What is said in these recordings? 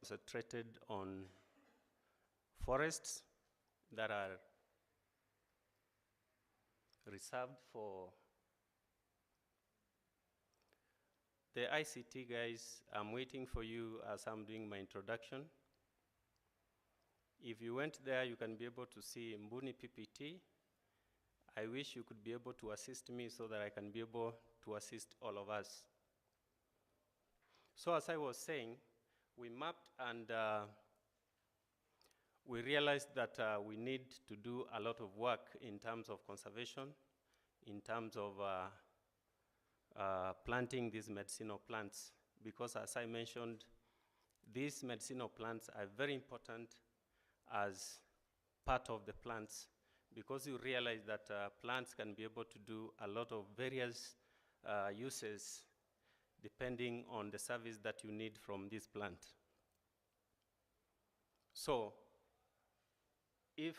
concentrated on forests that are reserved for the ICT guys. I'm waiting for you as I'm doing my introduction. If you went there, you can be able to see Mbuni PPT. I wish you could be able to assist me so that I can be able to assist all of us. So as I was saying, we mapped and we realized that we need to do a lot of work in terms of conservation, in terms of planting these medicinal plants, because as I mentioned, these medicinal plants are very important as part of the plants, because you realize that plants can be able to do a lot of various uses depending on the service that you need from this plant. So if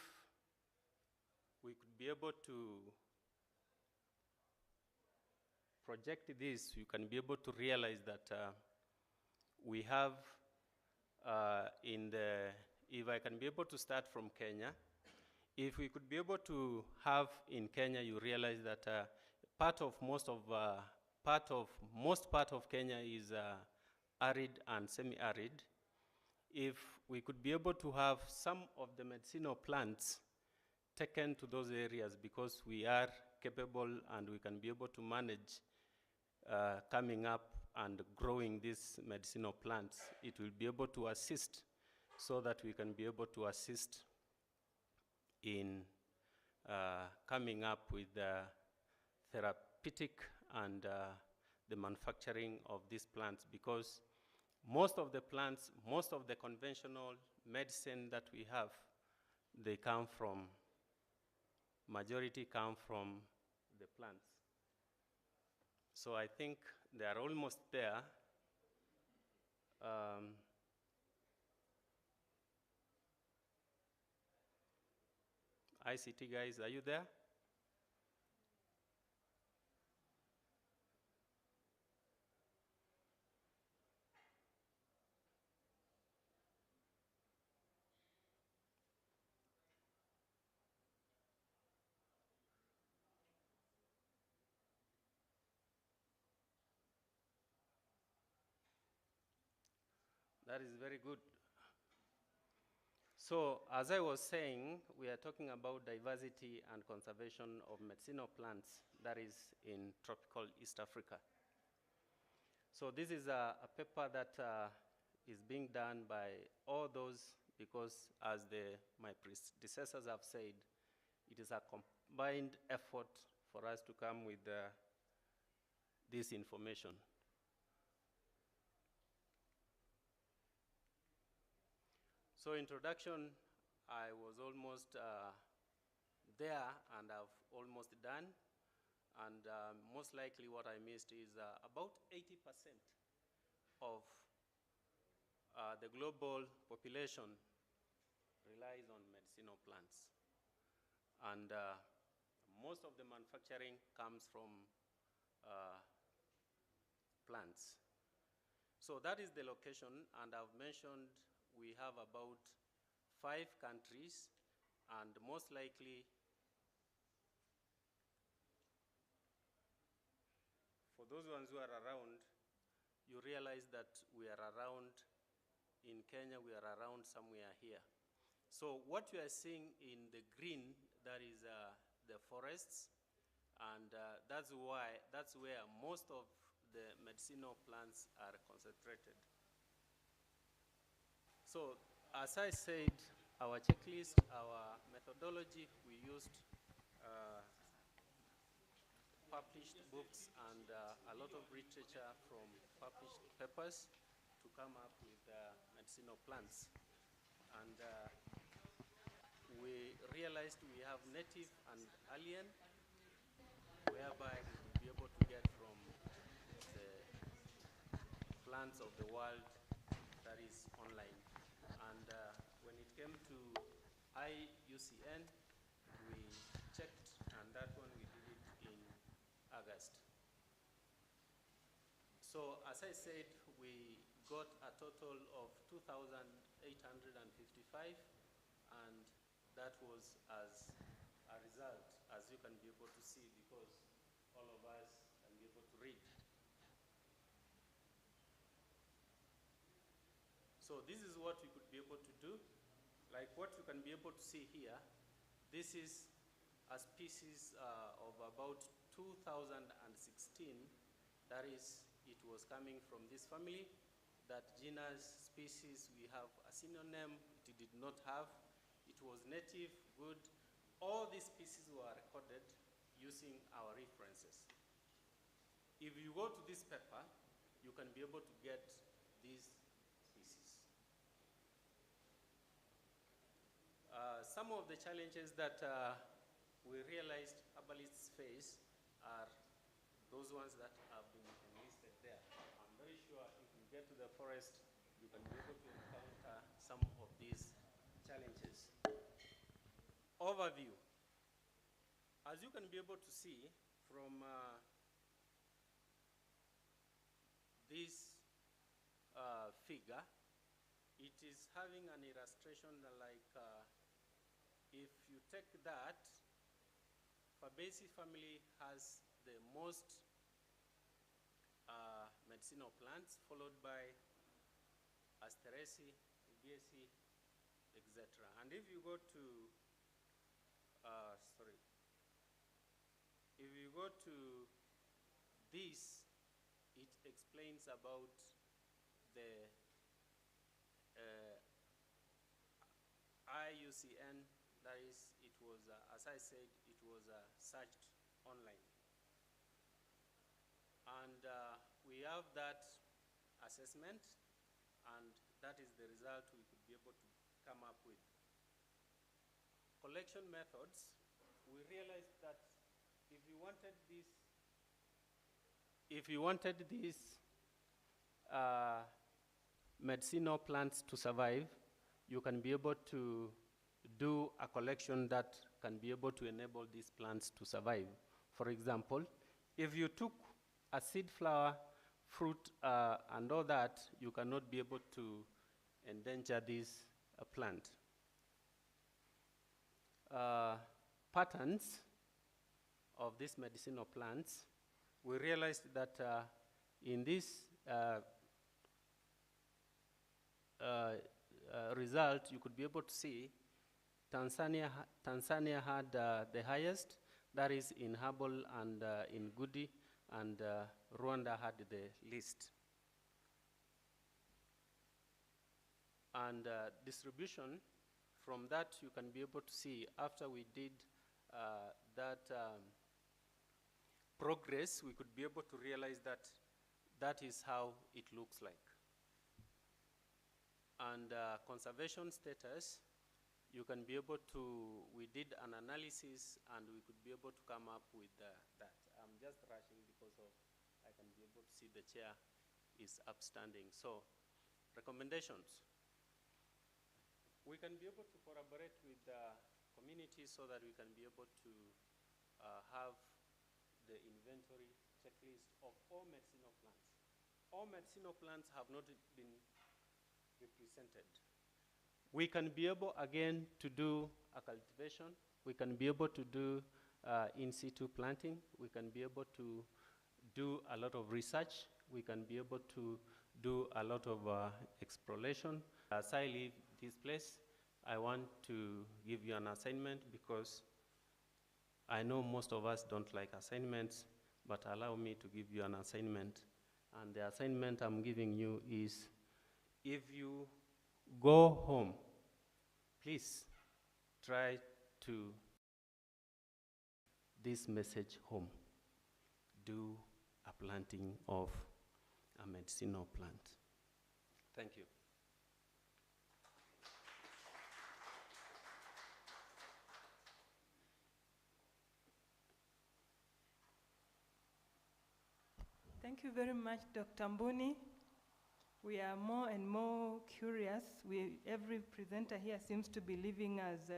we could be able to project this, you can be able to realize that we have if I can be able to start from Kenya, if we could be able to have in Kenya, you realize that most part of Kenya is arid and semi-arid. If we could be able to have some of the medicinal plants taken to those areas, because we are capable and we can be able to manage coming up and growing these medicinal plants, it will be able to assist so that we can be able to assist in coming up with the therapeutic and the manufacturing of these plants, because most of the plants, most of the conventional medicine that we have, majority come from the plants. So I think they are almost there. ICT guys, are you there? That is very good. So as I was saying, we are talking about diversity and conservation of medicinal plants that is in tropical East Africa. So this is a paper that is being done by all those, because as my predecessors have said, it is a combined effort for us to come with this information. So introduction, I was almost there and I've almost done. And most likely what I missed is about 80% of the global population relies on medicinal plants. And most of the manufacturing comes from plants. So that is the location, and I've mentioned we have about 5 countries, and most likely for those ones who are around, you realize that we are around, in Kenya, we are around somewhere here. So what you are seeing in the green, that is the forests, and that's where most of the medicinal plants are concentrated. So as I said, our checklist, our methodology, we used published books and a lot of literature from published papers to come up with medicinal plants. And we realized we have native and alien, whereby we will be able to get from the plants of the world that is online. And when it came to IUCN, we checked, and that one we did it in August. So as I said, we got a total of 2,855, and that was as a result, as you can be able to see, because all of us can be able to read. So this is what we could be able to do. Like what you can be able to see here, this is a species of about 2016. That is, it was coming from this family. That genus, species, we have a synonym, it did not have. It was native, good. All these species were recorded using our references. If you go to this paper, you can be able to get these species. Some of the challenges that we realized herbalists face are those ones that have been enlisted there. I'm very sure if you get to the forest, you can be able to encounter some of these challenges. Overview. As you can be able to see from this figure, it is having an illustration like if you take that, Fabaceae family has the most medicinal plants, followed by Asteraceae, Rubiaceae, etc. And if you go to, if you go to this, it explains about the IUCN. That is, it was, as I said, it was searched online. And we have that assessment, and that is the result we could be able to come up with. Collection methods, we realized that if you wanted these medicinal plants to survive, you can be able to do a collection that can be able to enable these plants to survive. For example, if you took a seed flower, fruit, and all that, you cannot be able to endanger this plant. Patterns of these medicinal plants, we realized that in this result, you could be able to see Tanzania had the highest, that is in herbal and in goody, and Rwanda had the least. And distribution, from that you can be able to see after we did that progress, we could be able to realize that that is how it looks like. And conservation status, you can be able to, we did an analysis and we could be able to come up with that. I'm just rushing because of, I can be able to see the chair is upstanding. So, recommendations. We can be able to collaborate with the community so that we can be able to have the inventory checklist of all medicinal plants. All medicinal plants have not been represented. We can be able, again, to do a cultivation. We can be able to do in situ planting. We can be able to do a lot of research. We can be able to do a lot of exploration. As I leave this place, I want to give you an assignment because I know most of us don't like assignments, but allow me to give you an assignment. And the assignment I'm giving you is, if you go home, please try to this message home. Do a planting of a medicinal plant. Thank you. Thank you very much, Dr. Mbuni. We are more and more curious. Every presenter here seems to be leaving us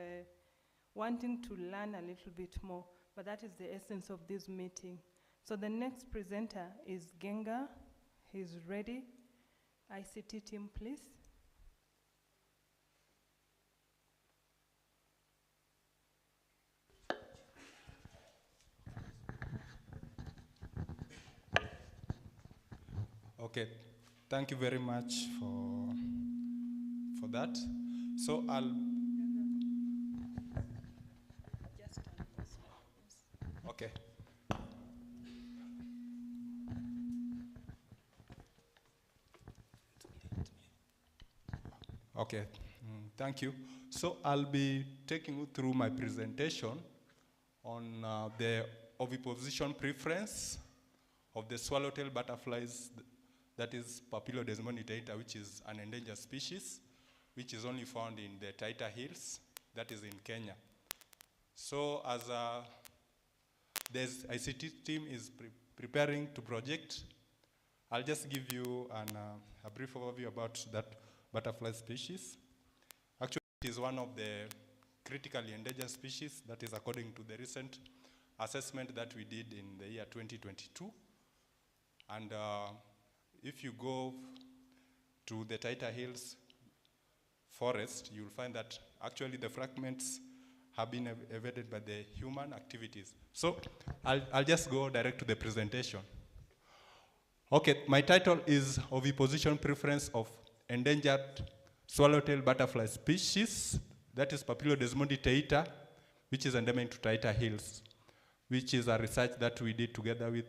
wanting to learn a little bit more, but that is the essence of this meeting. So the next presenter is Genga. He's ready. ICT team, please. Okay, thank you very much for that. So I'll. Okay. Okay, thank you. So I'll be taking you through my presentation on the oviposition preference of the swallowtail butterflies, that is Papilio taita, which is an endangered species, which is only found in the Taita Hills, that is in Kenya. So as the ICT team is preparing to project, I'll just give you a brief overview about that butterfly species. Actually, it is one of the critically endangered species, that is according to the recent assessment that we did in the year 2022. And if you go to the Taita Hills forest, you'll find that actually the fragments have been evaded by the human activities. So I'll just go direct to the presentation. Okay, my title is Oviposition Preference of Endangered Swallowtail Butterfly Species, that is Papilio taita, which is endemic to Taita Hills, which is a research that we did together with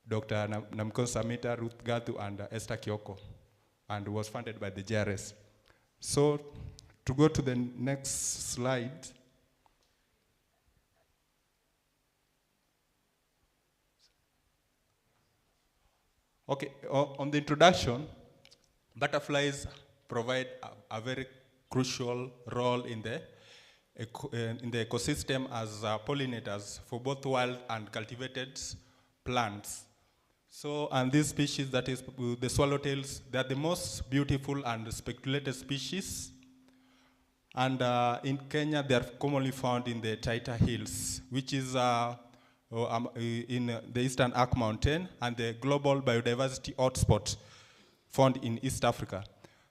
Dr. Namkon Samita, Ruth Gathu, and Esther Kioko, and was funded by the JRS. So to go to the next slide. Okay, on the introduction, butterflies provide a very crucial role in the ecosystem as pollinators for both wild and cultivated plants. So, and these species, that is the swallowtails, they are the most beautiful and speculated species. And in Kenya, they are commonly found in the Taita Hills, which is in the Eastern Arc Mountain and the global biodiversity hotspot found in East Africa.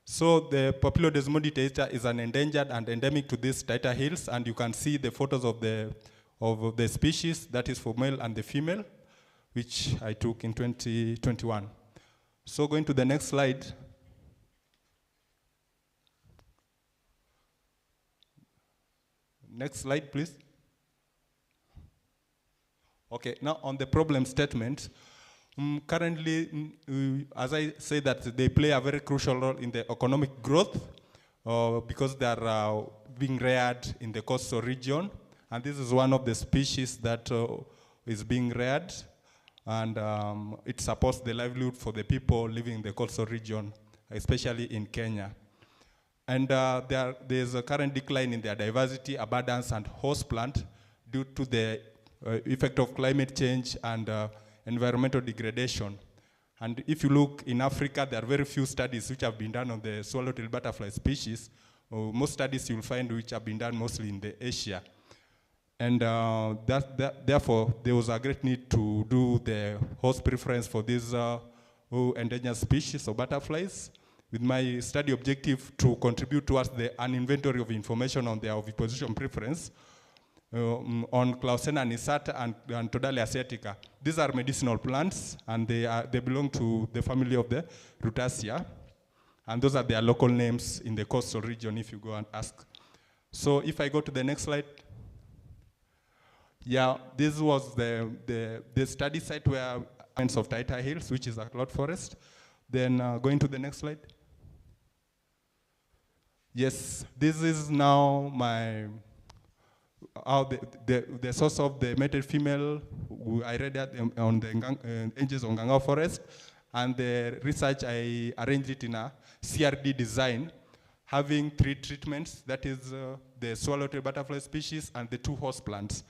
So the Papilio taita is an endangered and endemic to these Taita Hills, and you can see the photos of the species, that is for male and the female, which I took in 2021. So going to the next slide. Next slide, please. Okay, now on the problem statement, currently, as I say, that they play a very crucial role in the economic growth because they are being reared in the coastal region, and this is one of the species that is being reared, and it supports the livelihood for the people living in the coastal region, especially in Kenya. And there's a current decline in their diversity, abundance, and host plant due to the effect of climate change and environmental degradation. And if you look in Africa, there are very few studies which have been done on the swallowtail butterfly species. Most studies you'll find which have been done mostly in the Asia. And therefore, there was a great need to do the host preference for these endangered species of butterflies, with my study objective to contribute towards an inventory of information on their oviposition preference on Clausena nisata and Todalia asiatica. These are medicinal plants, and they belong to the family of the Rutaceae, and those are their local names in the coastal region if you go and ask. So if I go to the next slide. Yeah, this was the study site where of Taita Hills, which is a cloud forest. Then going to the next slide. Yes, this is now the source of the mated female. I read that on the Angels on Ngangao Forest, and the research I arranged it in a CRD design, having 3 treatments, that is the swallowtail butterfly species and the 2 host plants.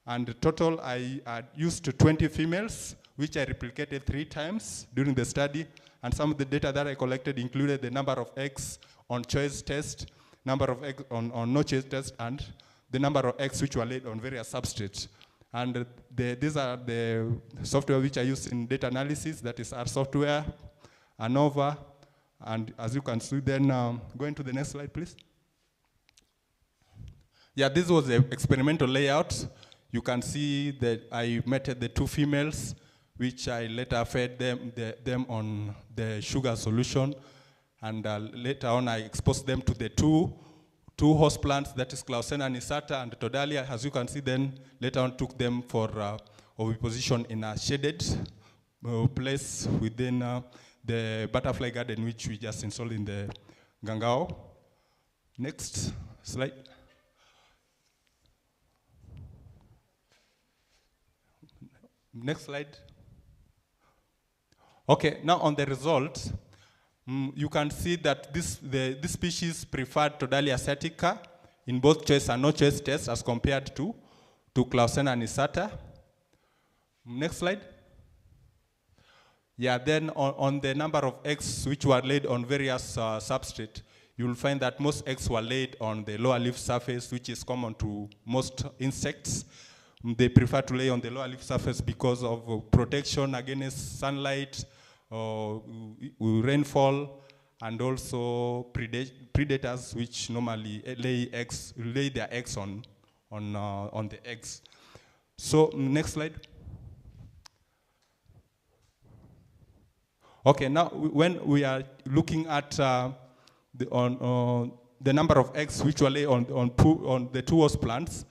And the total, I used 20 females, which I replicated 3 times during the study. And some of the data that I collected included the number of eggs on choice test, number of eggs on no choice test, and the number of eggs which were laid on various substrates. And these are the software which I use in data analysis, that is R software, ANOVA, and as you can see then, go into the next slide, please. Yeah, this was the experimental layout. You can see that I meted the 2 females, which I later fed them on the sugar solution. And later on, I exposed them to the two host plants, that is Clausena nisata and Todalia. As you can see then, later on took them for oviposition in a shaded place within the butterfly garden, which we just installed in the Gangao. Next slide. Next slide. Okay, now on the results, you can see that this species preferred Todalia asiatica in both choice and no choice tests as compared to Clausena nisata. Next slide. Yeah, then on the number of eggs which were laid on various substrate, you will find that most eggs were laid on the lower leaf surface, which is common to most insects. They prefer to lay on the lower leaf surface because of protection against sunlight, rainfall, and also predators which normally lay their eggs on the eggs. So next slide. Okay, now when we are looking at the number of eggs which were laid on the 2 host plants,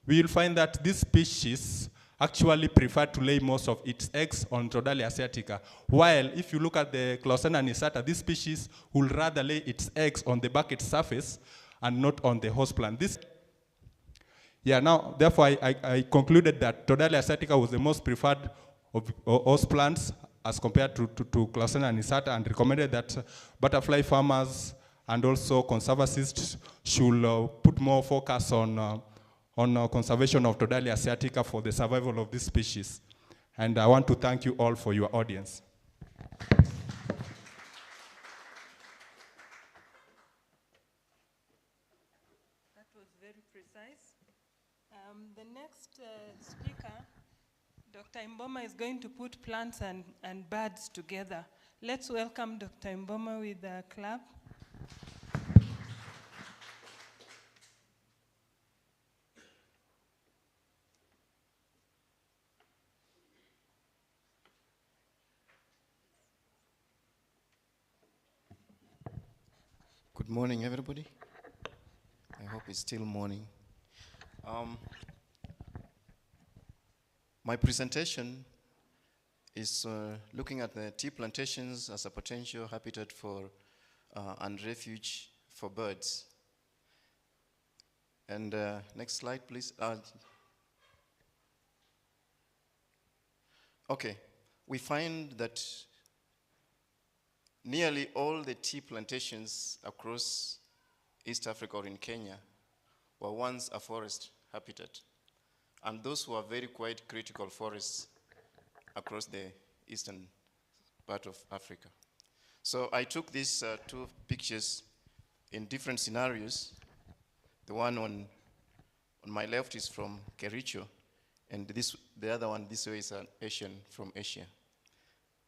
we will find that this species actually prefer to lay most of its eggs on Todalia asiatica. While if you look at the Clausena nisata, this species will rather lay its eggs on the bucket surface and not on the host plant. Now, therefore, I concluded that Todalia asiatica was the most preferred of host plants as compared to Clausena nisata, and recommended that butterfly farmers and also conservationists should put more focus on conservation of Todalia asiatica for the survival of this species. And I want to thank you all for your audience. That was very precise. The next speaker, Dr. Mboma, is going to put plants and birds together. Let's welcome Dr. Mboma with a clap. Good morning, everybody. I hope it's still morning. My presentation is looking at the tea plantations as a potential habitat for and refuge for birds. And next slide, please. Okay, we find that nearly all the tea plantations across East Africa or in Kenya were once a forest habitat. And those were very quite critical forests across the eastern part of Africa. So I took these 2 pictures in different scenarios. The one on my left is from Kericho, and the other one this way is an Asian from Asia.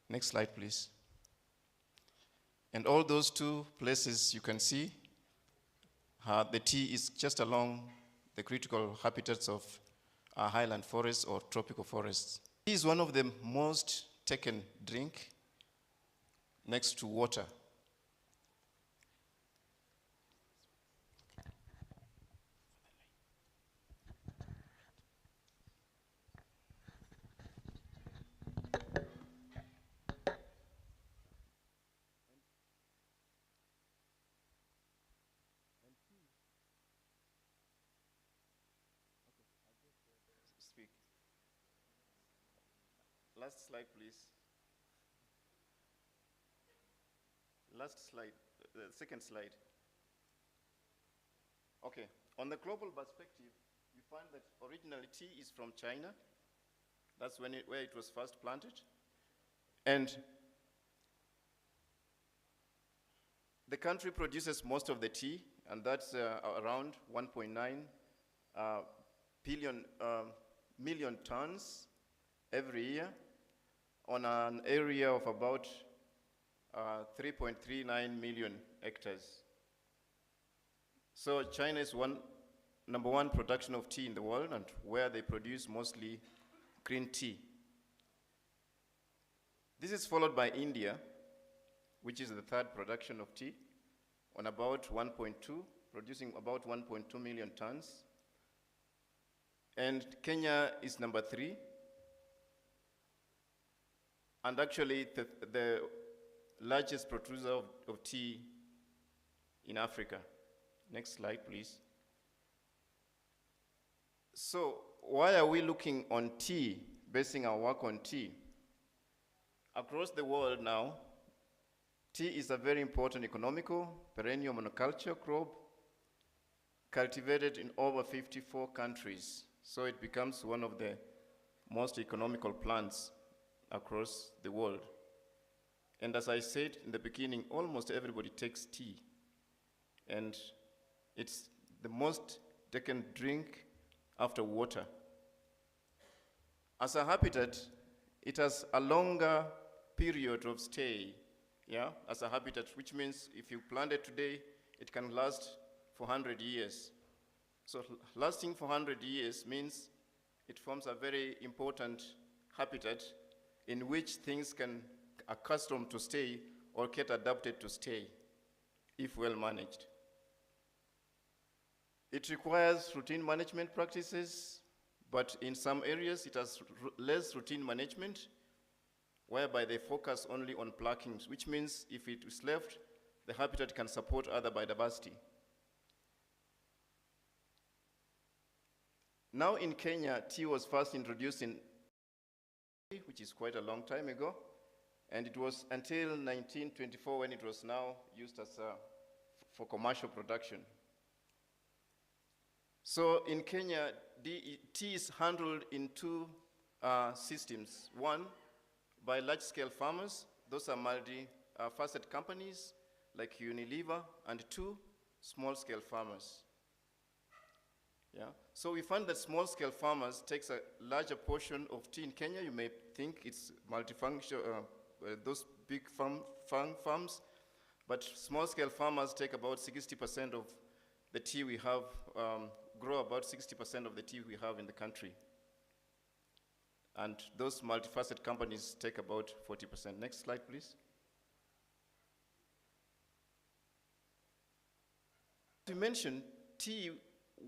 Next slide, please. And all those 2 places you can see, the tea is just along the critical habitats of highland forests or tropical forests. Tea is one of the most taken drink next to water. Last slide, please. Last slide, the second slide. Okay, on the global perspective, you find that originally tea is from China. That's where it was first planted. And the country produces most of the tea, and that's around 1.9 million tons every year on an area of about 3.39 million hectares. So China is number one production of tea in the world, and where they produce mostly green tea. This is followed by India, which is the third production of tea, on about 1.2, producing about 1.2 million tons. And Kenya is number 3. And actually the largest producer of tea in Africa. Next slide, please. So why are we looking on tea, basing our work on tea? Across the world now, tea is a very important economical, perennial monoculture crop cultivated in over 54 countries. So it becomes one of the most economical plants across the world. And as I said in the beginning, almost everybody takes tea. And it's the most taken drink after water. As a habitat, it has a longer period of stay, as a habitat, which means if you plant it today, it can last for 100 years. So lasting for 100 years means it forms a very important habitat in which things can accustom to stay or get adapted to stay, if well managed. It requires routine management practices, but in some areas it has less routine management, whereby they focus only on pluckings, which means if it is left, the habitat can support other biodiversity. Now in Kenya, tea was first introduced in, which is quite a long time ago, and it was until 1924 when it was now used as for commercial production. So in Kenya, tea is handled in two systems. One, by large-scale farmers. Those are multi-faceted companies like Unilever, and two, small-scale farmers. So we find that small-scale farmers takes a larger portion of tea in Kenya. You may think it's multifunction, those big farms, but small-scale farmers take about 60% of the tea we have, grow about 60% of the tea we have in the country. And those multifaceted companies take about 40%. Next slide, please. To mention, tea,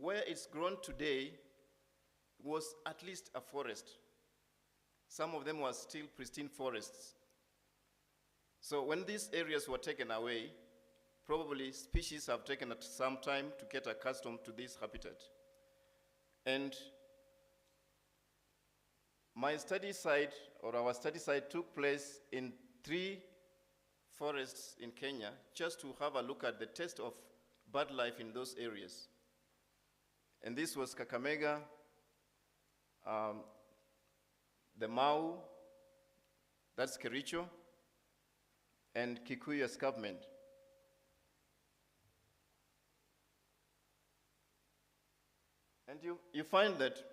where it's grown today, was at least a forest. Some of them were still pristine forests. So when these areas were taken away, probably species have taken some time to get accustomed to this habitat. And my study site, or our study site, took place in 3 forests in Kenya, just to have a look at the test of bird life in those areas. And this was Kakamega, the Mau, that's Kericho, and Kikuyu escarpment. And you find that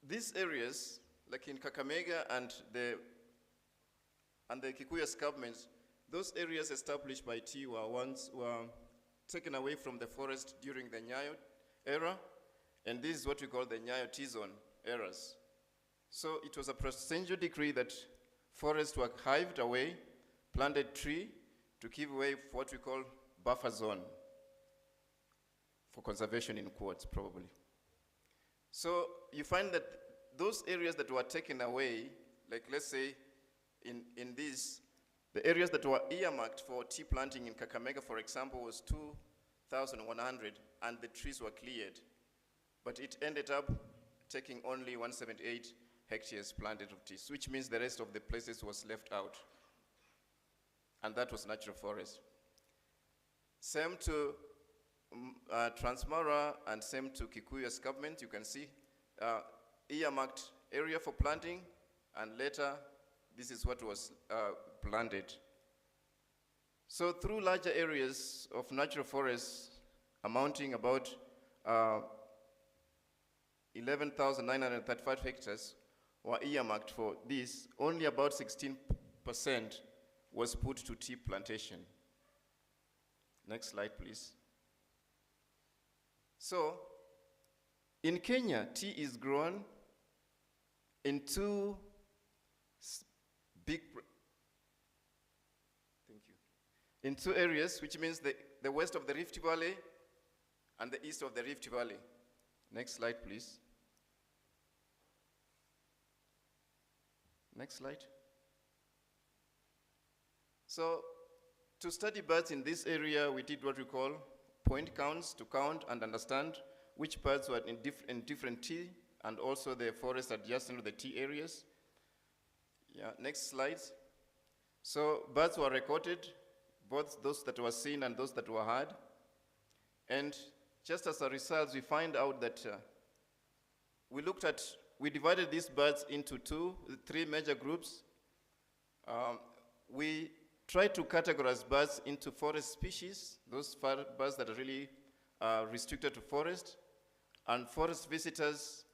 these areas, like in Kakamega and the Kikuyu escarpments, those areas established by tea were taken away from the forest during the Nyayo era, and this is what we call the Nyayo T-zone eras. So it was a presidential decree that forests were hived away, planted tree to give way for what we call buffer zone, for conservation in quotes, probably. So you find that those areas that were taken away, like let's say in these, the areas that were earmarked for tea planting in Kakamega, for example, was 2,100, and the trees were cleared. But it ended up taking only 178 hectares planted of tea, which means the rest of the places was left out. And that was natural forest. Same to Transmara and same to Kikuyu escarpment. You can see earmarked area for planting, and later this is what was planted. So through larger areas of natural forests amounting about 11,935 hectares were earmarked for this, only about 16% was put to tea plantation. Next slide, please. So, in Kenya, tea is grown in two in two areas, which means the west of the Rift Valley and the east of the Rift Valley. Next slide, please. Next slide. So, to study birds in this area, we did what we call point counts to count and understand which birds were in different tea and also the forest adjacent to the tea areas. Yeah, next slide. So birds were recorded, both those that were seen and those that were heard. And just as a result, we find out that we divided these birds into three major groups. We tried to categorize birds into forest species, those birds that are really restricted to forest, and forest visitors,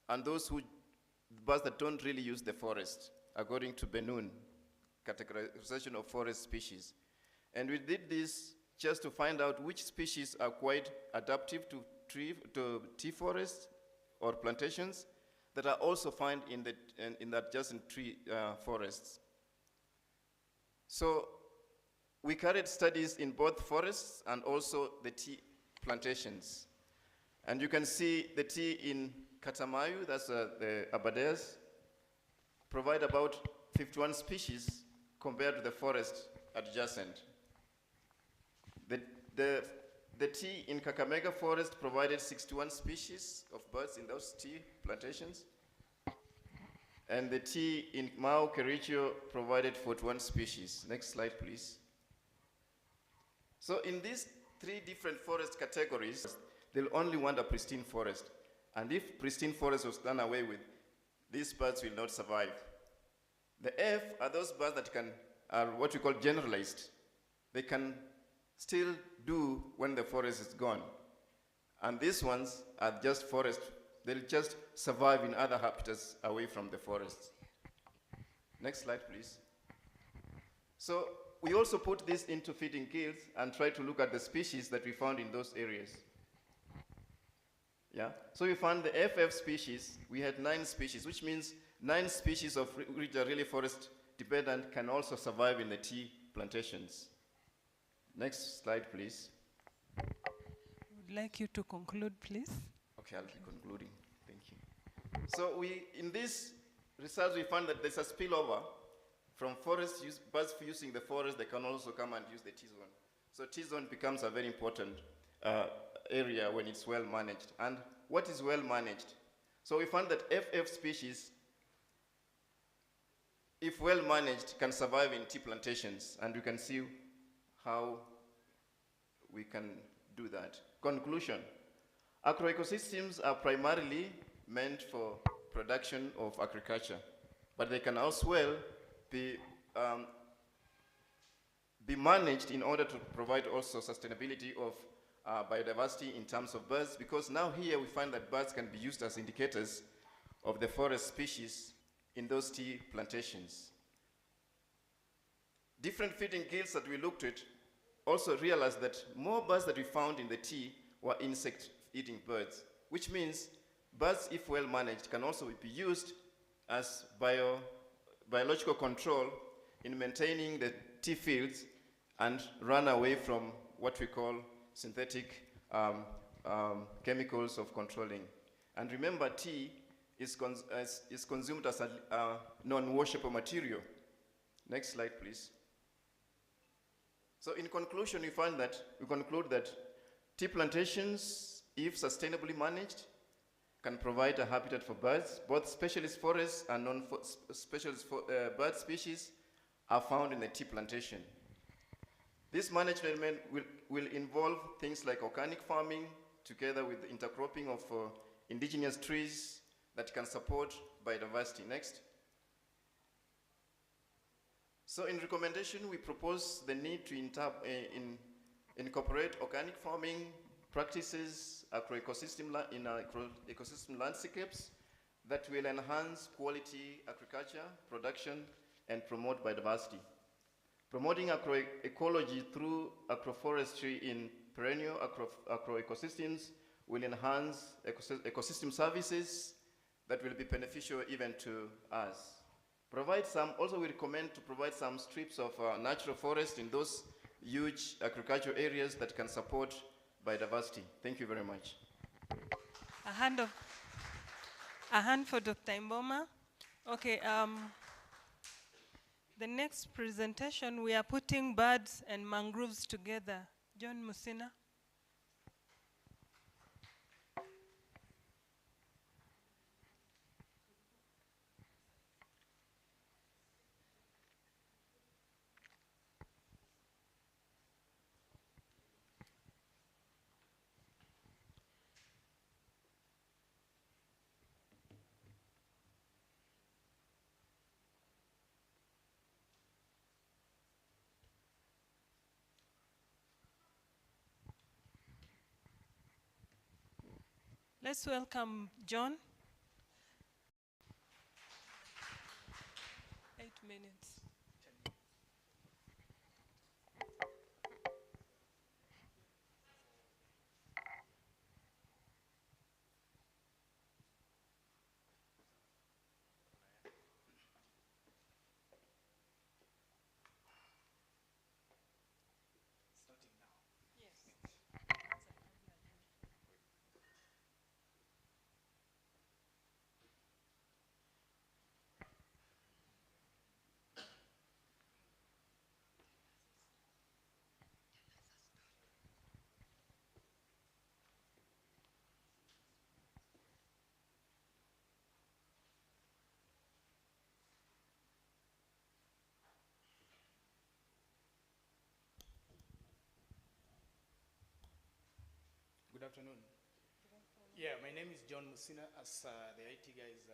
and birds that don't really use the forest, according to Ben-Nun, categorization of forest species. And we did this just to find out which species are quite adaptive to tea forests or plantations that are also found in the adjacent tree forests. So we carried studies in both forests and also the tea plantations. And you can see the tea in Katamayu, that's the Aberdares, provide about 51 species compared to the forest adjacent. The tea in Kakamega Forest provided 61 species of birds in those tea plantations. And the tea in Mau Kericho provided 41 species. Next slide, please. So in these three different forest categories, they'll only want a pristine forest. And if pristine forest was done away with, these birds will not survive. The F are those birds that are what we call generalized. They can still do when the forest is gone. And these ones are just forest. They'll just survive in other habitats away from the forests. Next slide, please. So we also put this into feeding guilds and try to look at the species that we found in those areas. Yeah, so we found the FF species. We had 9 species, which means 9 species of which are really forest dependent can also survive in the tea plantations. Next slide, please. I would like you to conclude, please. Okay, I'll be concluding. Thank you. So in this research, we found that there's a spillover from forest birds using the forest. They can also come and use the T-zone. So T-zone becomes a very important area when it's well managed. And what is well managed? So we found that FF species, if well managed, can survive in tea plantations. And you can see how we can do that. Conclusion. Agroecosystems are primarily meant for production of agriculture, but they can as well be managed in order to provide also sustainability of biodiversity in terms of birds, because now here we find that birds can be used as indicators of the forest species in those tea plantations. Different feeding guilds that we looked at also realized that more birds that we found in the tea were insect-eating birds, which means birds, if well managed, can also be used as biological control in maintaining the tea fields and run away from what we call synthetic chemicals of controlling. And remember, tea is consumed as a non-washable material. Next slide, please. So in conclusion, we conclude that tea plantations, if sustainably managed, can provide a habitat for birds. Both specialist forests and non-specialist bird species are found in the tea plantation. This management will involve things like organic farming, together with intercropping of indigenous trees that can support biodiversity. Next. So in recommendation, we propose the need to incorporate organic farming practices in ecosystem landscapes that will enhance quality agriculture, production, and promote biodiversity. Promoting agroecology through agroforestry in perennial agroecosystems will enhance ecosystem services that will be beneficial even to us. Also we recommend to provide some strips of natural forest in those huge agricultural areas that can support biodiversity. Thank you very much. A hand for Dr. Mboma. Okay, the next presentation, we are putting birds and mangroves together. John Musina. Let's welcome John. 8 minutes. Good afternoon. Yeah, my name is John Musina. As the IT guys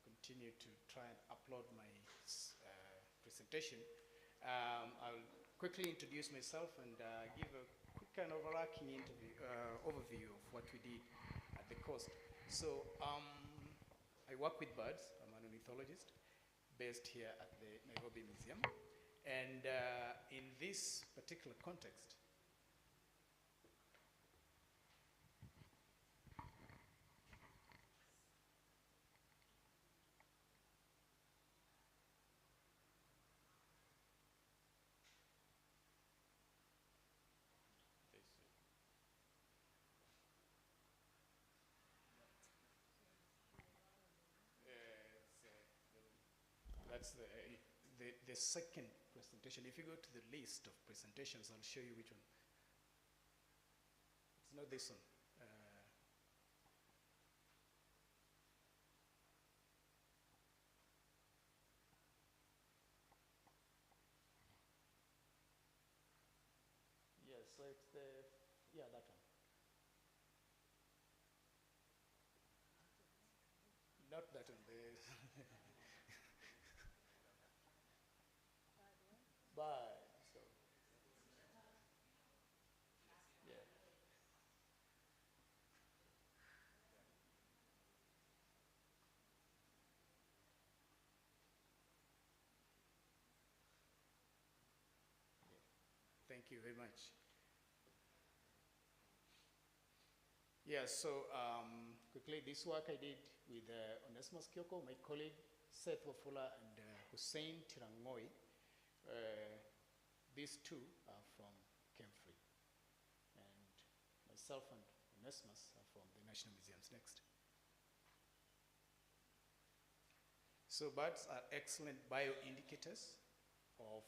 continue to try and upload my presentation, I'll quickly introduce myself and give a quick kind of overarching overview of what we did at the coast. So I work with birds. I'm an ornithologist based here at the Nairobi Museum. And in this particular context, that's the second presentation. If you go to the list of presentations, I'll show you which one. It's not this one. Yes, so it's that one. Not that one. Bye. So, yeah. Thank you very much. Yeah, so quickly, this work I did with Onesimus Kioko, my colleague, Seth Wafula, and Hussein Tirangoi. These two are from Kemfree, and myself and Onesimus are from the National Museums Next. So birds are excellent bioindicators of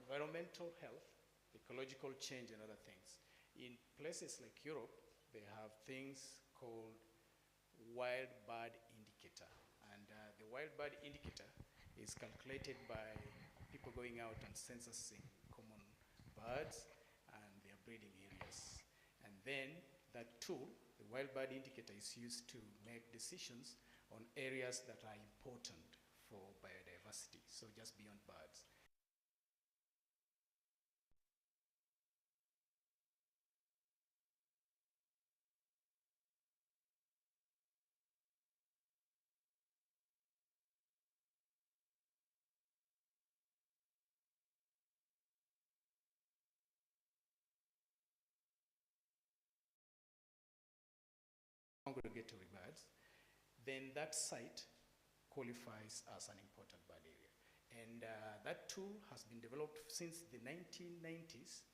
environmental health, ecological change, and other things. In places like Europe, they have things called wild bird indicator. And the wild bird indicator is calculated by people going out and censusing common birds and their breeding areas. And then that tool, the wild bird indicator, is used to make decisions on areas that are important for biodiversity, so just beyond birds. congregatory birds, then that site qualifies as an important bird area. And that tool has been developed since the 1990s,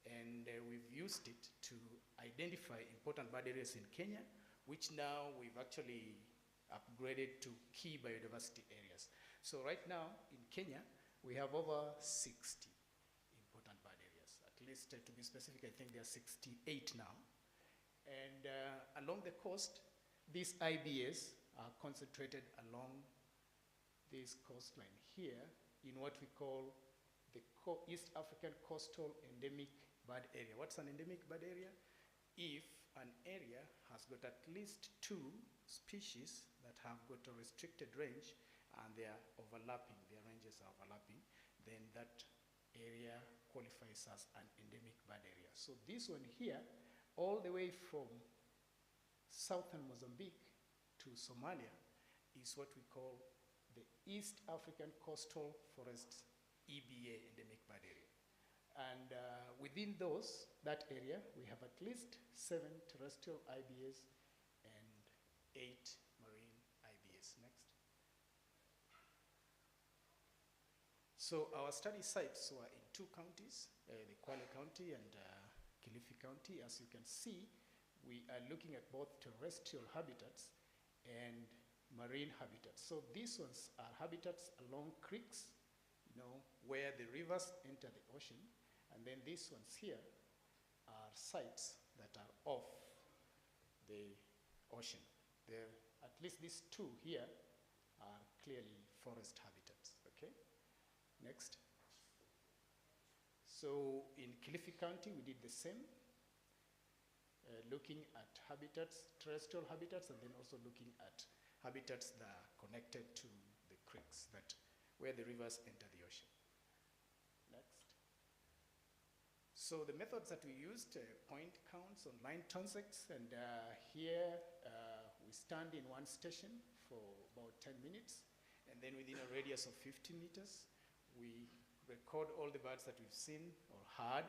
and we've used it to identify important bird areas in Kenya, which now we've actually upgraded to key biodiversity areas. So right now in Kenya, we have over 60 important bird areas. At least to be specific, I think there are 68 now. And along the coast, these IBAs are concentrated along this coastline here in what we call the East African Coastal Endemic Bird Area. What's an endemic bird area? If an area has got at least 2 species that have got a restricted range and they are overlapping, their ranges are overlapping, then that area qualifies as an endemic bird area. So this one here, all the way from southern Mozambique to Somalia, is what we call the East African Coastal Forests EBA, endemic bird area. And within that area, we have at least 7 terrestrial IBAs and 8 marine IBAs. Next. So our study sites were in 2 counties, the Kwale County and Kilifi County. As you can see, we are looking at both terrestrial habitats and marine habitats. So these ones are habitats along creeks, where the rivers enter the ocean, and then these ones here are sites that are off the ocean. At least these 2 here are clearly forest habitats, okay? Next. So in Kilifi County, we did the same, looking at habitats, terrestrial habitats, and then also looking at habitats that are connected to the creeks, where the rivers enter the ocean. Next. So the methods that we used, point counts on line transects, and here we stand in one station for about 10 minutes, and then within a radius of 50 meters, we record all the birds that we've seen or heard,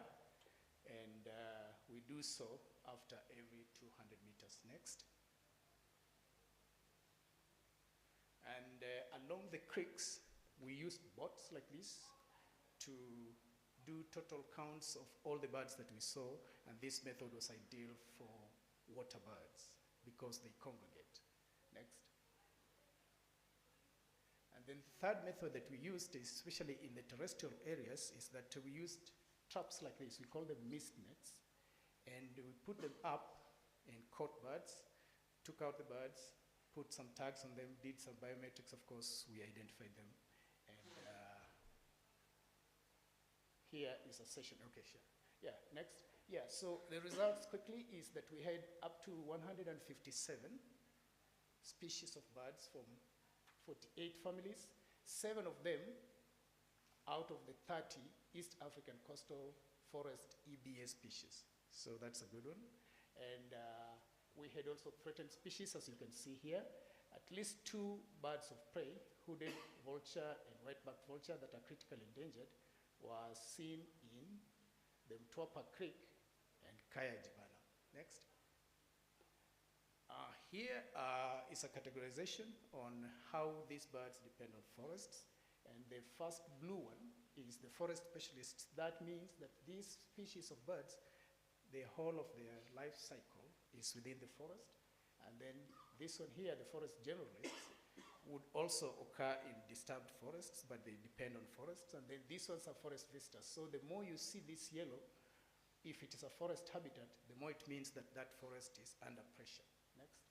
and we do so after every 200 meters. Next. And along the creeks, we used boats like this to do total counts of all the birds that we saw, and this method was ideal for water birds because they congregate. Next. And then the third method that we used, especially in the terrestrial areas, is that we used traps like this. We call them mist nets, and we put them up and caught birds, took out the birds, put some tags on them, did some biometrics, of course, we identified them. And here is a session, okay, sure. Yeah, next. Yeah, so the results quickly is that we had up to 157 species of birds from 48 families, 7 of them out of the 30 East African Coastal Forest EBA species. So that's a good one. And we had also threatened species, as you can see here. At least 2 birds of prey, hooded vulture and white-backed vulture that are critically endangered, was seen in the Mtwapa Creek and Kaya Jibana. Next. Here is a categorization on how these birds depend on forests. And the first blue one is the forest specialists. That means that these species of birds, the whole of their life cycle is within the forest. And then this one here, the forest generalists, would also occur in disturbed forests, but they depend on forests. And then these ones are forest visitors. So the more you see this yellow, if it is a forest habitat, the more it means that that forest is under pressure. Next.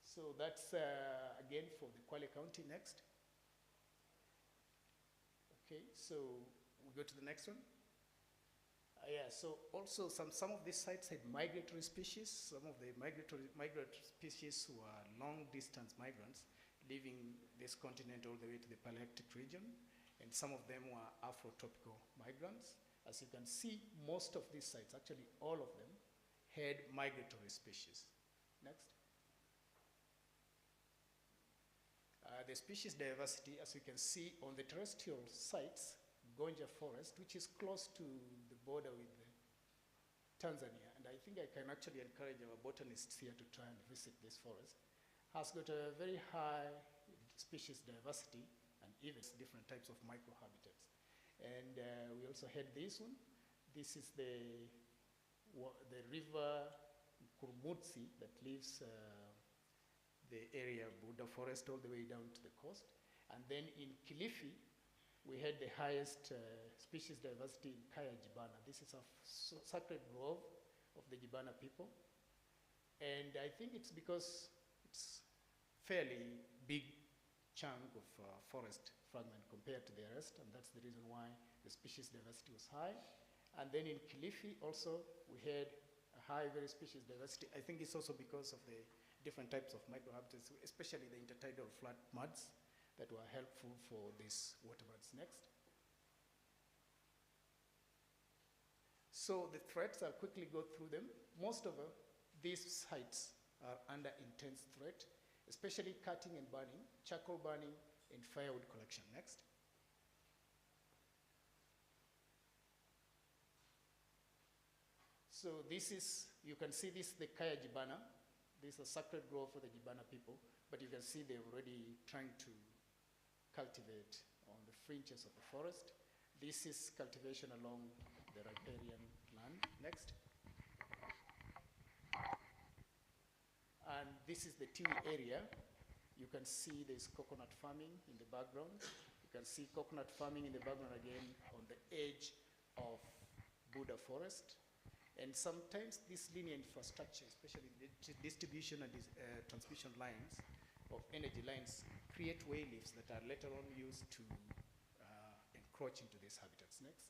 So that's, again, for the Kwale County. Next. Okay, so we go to the next one. Yeah, so also some of these sites had migratory species. Some of the migratory species were long-distance migrants, leaving this continent all the way to the Palearctic region, and some of them were Afrotropical migrants. As you can see, most of these sites, actually all of them, had migratory species. Next. The species diversity, as you can see on the terrestrial sites, Gonja Forest, which is close to the border with Tanzania, and I think I can actually encourage our botanists here to try and visit this forest, has got a very high species diversity and even different types of microhabitats. And we also had this one. This is the river Kurmutsi that leaves the area of Buddha forest all the way down to the coast. And then in Kilifi, we had the highest species diversity in Kaya Jibana. This is a sacred grove of the Jibana people. And I think it's because it's fairly big chunk of forest fragment compared to the rest, and that's the reason why the species diversity was high. And then in Kilifi also, we had a high very species diversity. I think it's also because of the different types of microhabitats, especially the intertidal flat muds that were helpful for these waterbirds. Next. So the threats, I'll quickly go through them. Most of these sites are under intense threat, especially cutting and burning, charcoal burning, and firewood collection. Next. So this is, you can see this, the Kaya Jibana. This is a sacred grove for the Jibana people, but you can see they're already trying to cultivate on the fringes of the forest. This is cultivation along the riparian land. Next. And this is the Tiwi area. You can see there's coconut farming in the background. You can see coconut farming in the background again on the edge of Buddha forest. And sometimes this linear infrastructure, especially the distribution and transmission lines of energy lines, create way-leaves that are later on used to encroach into these habitats. Next.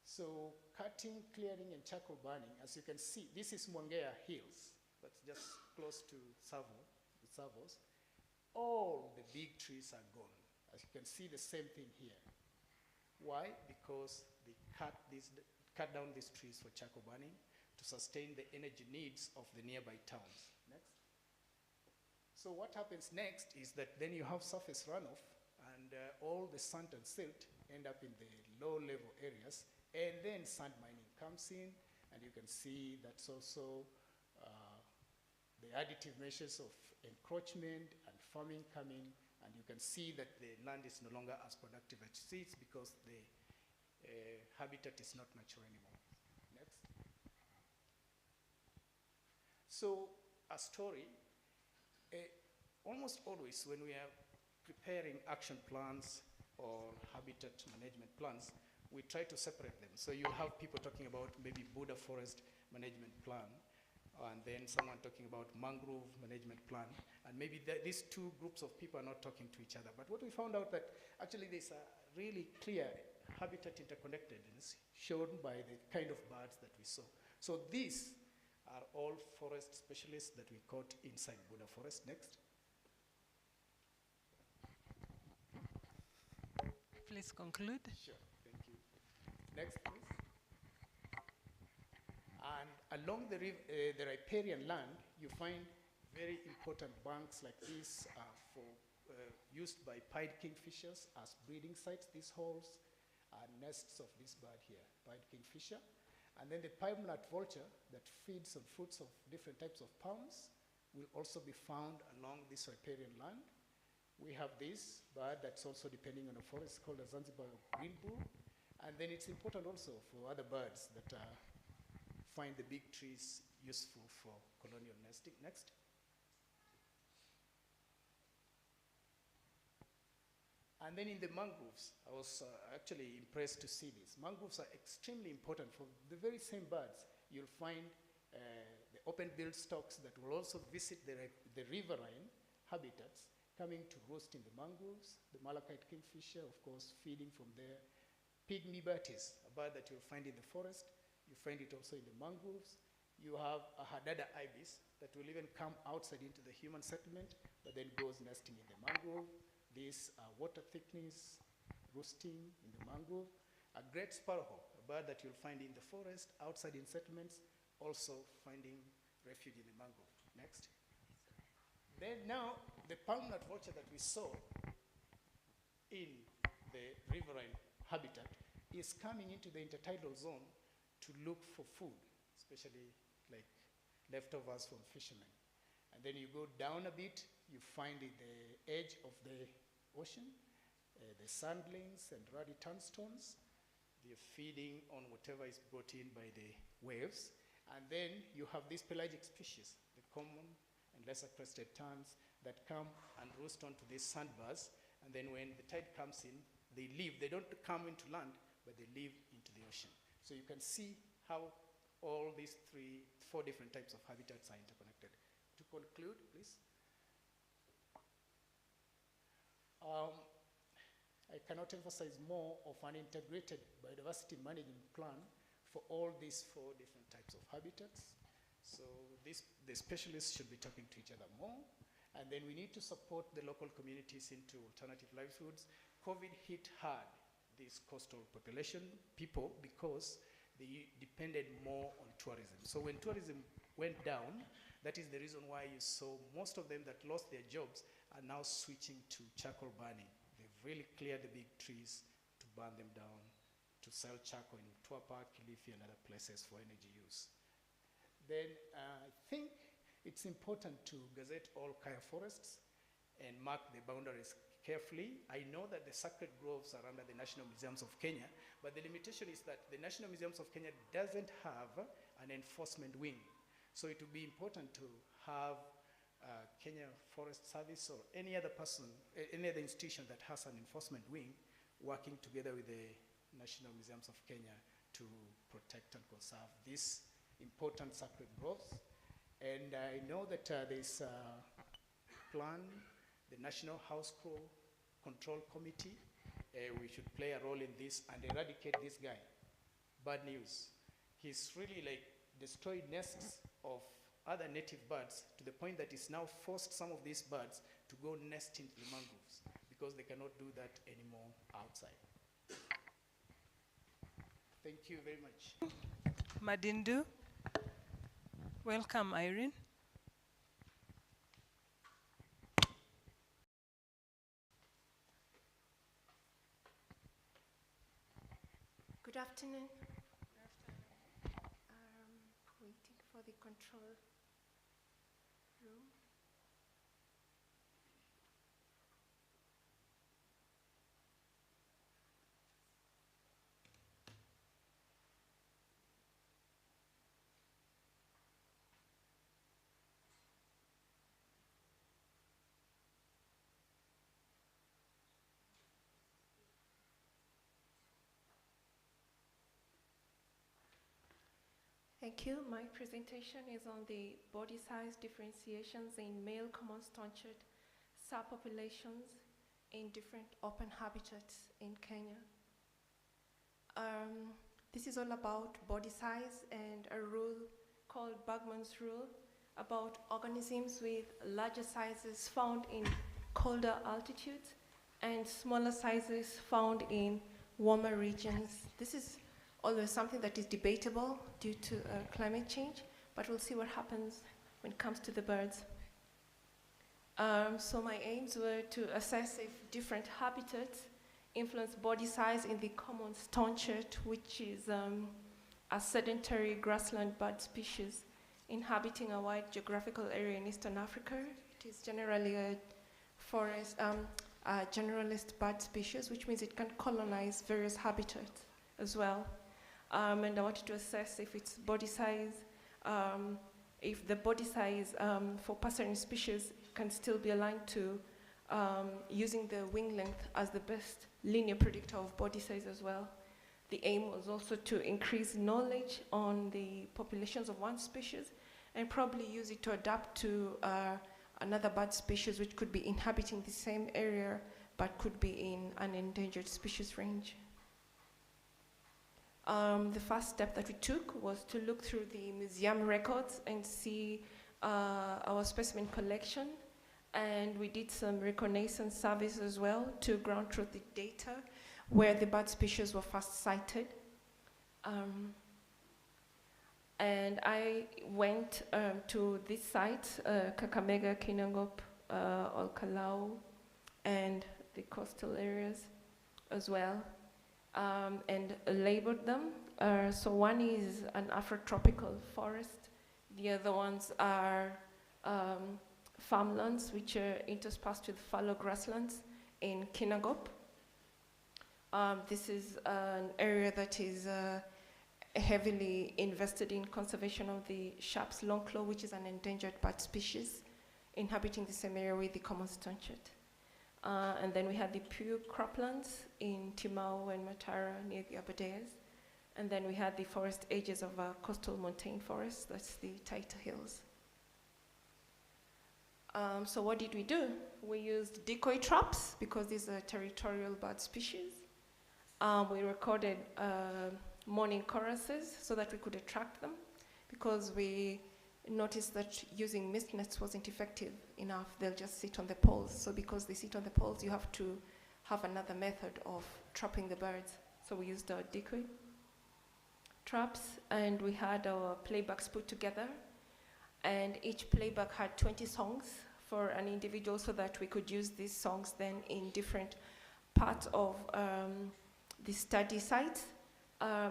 So cutting, clearing, and charcoal burning, as you can see, this is Mwangea Hills. That's just close to Tsavo, the Tsavos. All the big trees are gone. As you can see, the same thing here. Why? Because they cut down these trees for charcoal burning to sustain the energy needs of the nearby towns. Next. So what happens next is that then you have surface runoff, and all the sand and silt end up in the low-level areas, and then sand mining comes in, and you can see that's also the additive measures of encroachment and farming come in, and you can see that the land is no longer as productive as it is because the habitat is not natural anymore. Next. So a story, almost always when we are preparing action plans or habitat management plans, we try to separate them. So you'll have people talking about maybe Buddha forest management plan, and then someone talking about mangrove management plan, and maybe these two groups of people are not talking to each other. But what we found out that actually there's a really clear habitat interconnectedness shown by the kind of birds that we saw. So these are all forest specialists that we caught inside Buddha forest. Next. Please conclude. Sure, thank you. Next, please. And along the riparian land, you find very important banks like these used by pied kingfishers as breeding sites. These holes are nests of this bird here, pied kingfisher. And then the palm-nut vulture that feeds on fruits of different types of palms will also be found along this riparian land. We have this bird that's also depending on a forest called a Zanzibar green bull. And then it's important also for other birds that find the big trees useful for colonial nesting. Next. And then in the mangroves, I was actually impressed to see this. Mangroves are extremely important for the very same birds. You'll find the open-billed storks that will also visit the riverine habitats coming to roost in the mangroves. The Malachite kingfisher, of course, feeding from there. Pygmy batis, a bird that you'll find in the forest. You find it also in the mangroves. You have a Hadada ibis that will even come outside into the human settlement, but then goes nesting in the mangrove. These are water thickness, roosting in the mangrove. A great sparrowhawk, a bird that you'll find in the forest, outside in settlements, also finding refuge in the mangrove. Next. Then now, the palm-nut vulture that we saw in the riverine habitat is coming into the intertidal zone to look for food, especially like leftovers from fishermen. And then you go down a bit, you find at the edge of the ocean, the sandlings and ruddy turnstones. They're feeding on whatever is brought in by the waves. And then you have these pelagic species, the common and lesser crested terns that come and roost onto these sandbars. And then when the tide comes in, they leave. They don't come into land, but they leave into the ocean. So you can see how all these four different types of habitats are interconnected. To conclude, please. I cannot emphasize more of an integrated biodiversity management plan for all these four different types of habitats. So the specialists should be talking to each other more. And then we need to support the local communities into alternative livelihoods. COVID hit hard this coastal population, people, because they depended more on tourism. So when tourism went down, that is the reason why you saw most of them that lost their jobs are now switching to charcoal burning. They've really cleared the big trees to burn them down, to sell charcoal in Tuapa, Kilifi, and other places for energy use. Then I think it's important to gazette all kaya forests and mark the boundaries carefully. I know that the sacred groves are under the National Museums of Kenya, but the limitation is that the National Museums of Kenya doesn't have an enforcement wing. So it would be important to have Kenya Forest Service or any other person, any other institution that has an enforcement wing working together with the National Museums of Kenya to protect and conserve these important sacred groves. And I know that there's a plan, the National House Crow Control Committee. We should play a role in this and eradicate this guy. Bad news. He's really like destroyed nests of other native birds to the point that it's now forced some of these birds to go nest into the mangroves because they cannot do that anymore outside. Thank you very much. Madindu. Welcome, Irene. Good afternoon. Waiting for the control room. Thank you. My presentation is on the body size differentiations in male common staunched subpopulations in different open habitats in Kenya. This is all about body size and a rule called Bergmann's rule about organisms with larger sizes found in colder altitudes and smaller sizes found in warmer regions. This is always something that is debatable due to climate change, but we'll see what happens when it comes to the birds. So my aims were to assess if different habitats influence body size in the common staunched, which is a sedentary grassland bird species inhabiting a wide geographical area in Eastern Africa. It is generally a forest, a generalist bird species, which means it can colonize various habitats as well. And I wanted to assess if its body size, if the body size for passerine species can still be aligned to using the wing length as the best linear predictor of body size as well. The aim was also to increase knowledge on the populations of one species and probably use it to adapt to another bird species which could be inhabiting the same area but could be in an endangered species range. The first step that we took was to look through the museum records and see our specimen collection. And we did some reconnaissance surveys as well to ground truth the data where the bird species were first sighted. And I went to this site, Kakamega, Kinangop, Olkalau, and the coastal areas as well. and labeled them. So one is an Afrotropical forest. The other ones are farmlands, which are interspersed with fallow grasslands in Kinangop. This is an area that is heavily invested in conservation of the Sharp's longclaw, which is an endangered bird species inhabiting the same area with the common stonechat. And then we have the pure croplands in Timau and Matara near the Aberdares. And then we had the forest edges of coastal montane forest, that's the Taita Hills. So what did we do? We used decoy traps because these are territorial bird species. We recorded morning choruses so that we could attract them because we noticed that using mist nets wasn't effective enough. They'll just sit on the poles. So because they sit on the poles, you have to have another method of trapping the birds. So we used our decoy traps, and we had our playbacks put together. And each playback had 20 songs for an individual so that we could use these songs then in different parts of the study site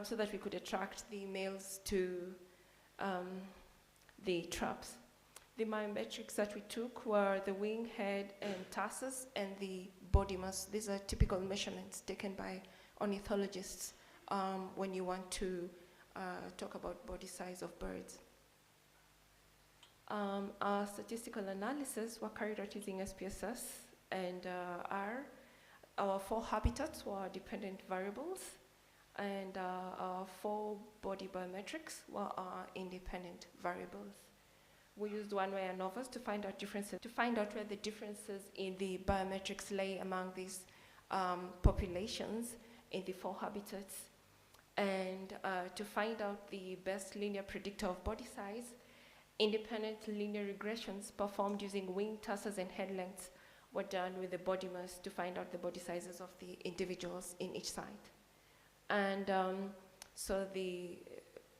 so that we could attract the males to the traps. The biometrics that we took were the wing, head, and tarsus, and the body mass. These are typical measurements taken by ornithologists when you want to talk about body size of birds. Our statistical analysis were carried out using SPSS and R. Our 4 habitats were dependent variables, and our 4 body biometrics were our independent variables. We used one-way ANOVAs to find out differences, to find out where the differences in the biometrics lay among these populations in the 4 habitats, and to find out the best linear predictor of body size. Independent linear regressions performed using wing, tarsus, and head lengths were done with the body mass to find out the body sizes of the individuals in each site. And so the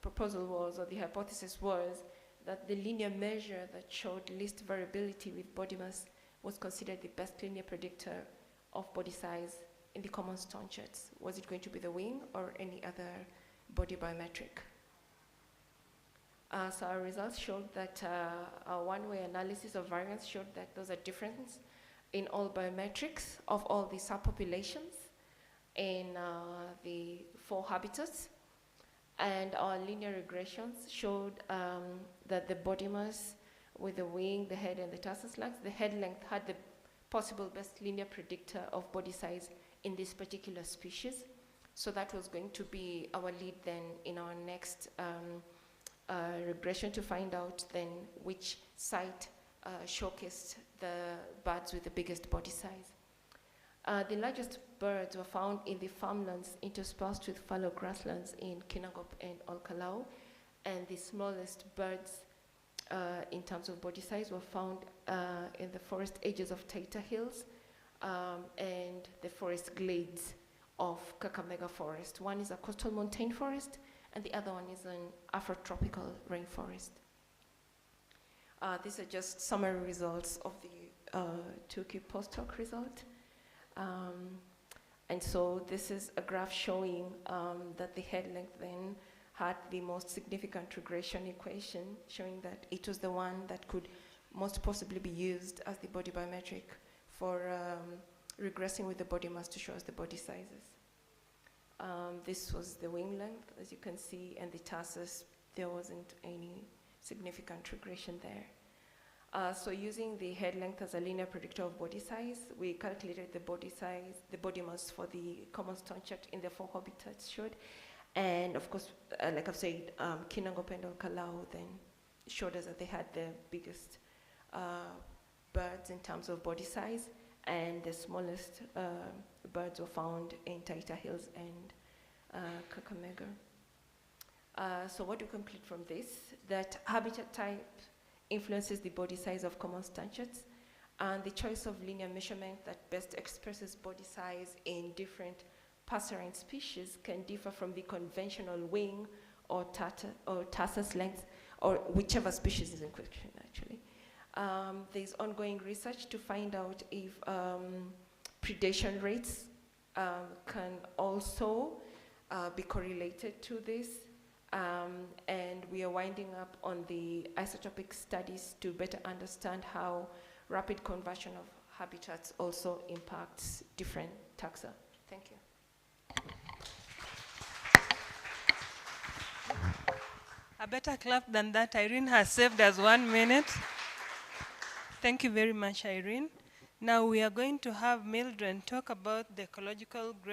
proposal was, or the hypothesis was, that the linear measure that showed least variability with body mass was considered the best linear predictor of body size in the common stonechats. Was it going to be the wing or any other body biometric? So our results showed that our one-way analysis of variance showed that those are different in all biometrics of all the subpopulations in the 4 habitats. And our linear regressions showed that the body mass with the wing, the head, and the tarsus length, the head length had the possible best linear predictor of body size in this particular species. So that was going to be our lead then in our next regression to find out then which site showcased the birds with the biggest body size. The largest birds were found in the farmlands interspersed with fallow grasslands in Kinangop and Olkalau, and the smallest birds in terms of body size were found in the forest edges of Taita Hills and the forest glades of Kakamega Forest. One is a coastal montane forest, and the other one is an Afrotropical rainforest. These are just summary results of the Tukey post-hoc result. And so this is a graph showing that the head length then had the most significant regression equation, showing that it was the one that could most possibly be used as the body biometric for regressing with the body mass to show us the body sizes. This was the wing length, as you can see, and the tarsus, there wasn't any significant regression there. So using the head length as a linear predictor of body size, we calculated the body size, the body mass for the common stonechat in the 4 habitats showed. And of course, like I've said, Kinangop and Olkalau then showed us that they had the biggest birds in terms of body size, and the smallest birds were found in Taita Hills and Kakamega. So what do we conclude from this? That habitat type influences the body size of common stonechats, and the choice of linear measurement that best expresses body size in different passerine species can differ from the conventional wing or tarsus length, or whichever species is in question, actually. There's ongoing research to find out if predation rates can also be correlated to this. And we are winding up on the isotopic studies to better understand how rapid conversion of habitats also impacts different taxa. Thank you. A better clap than that. Irene has saved us 1 minute. Thank you very much, Irene. Now we are going to have Mildred talk about the ecological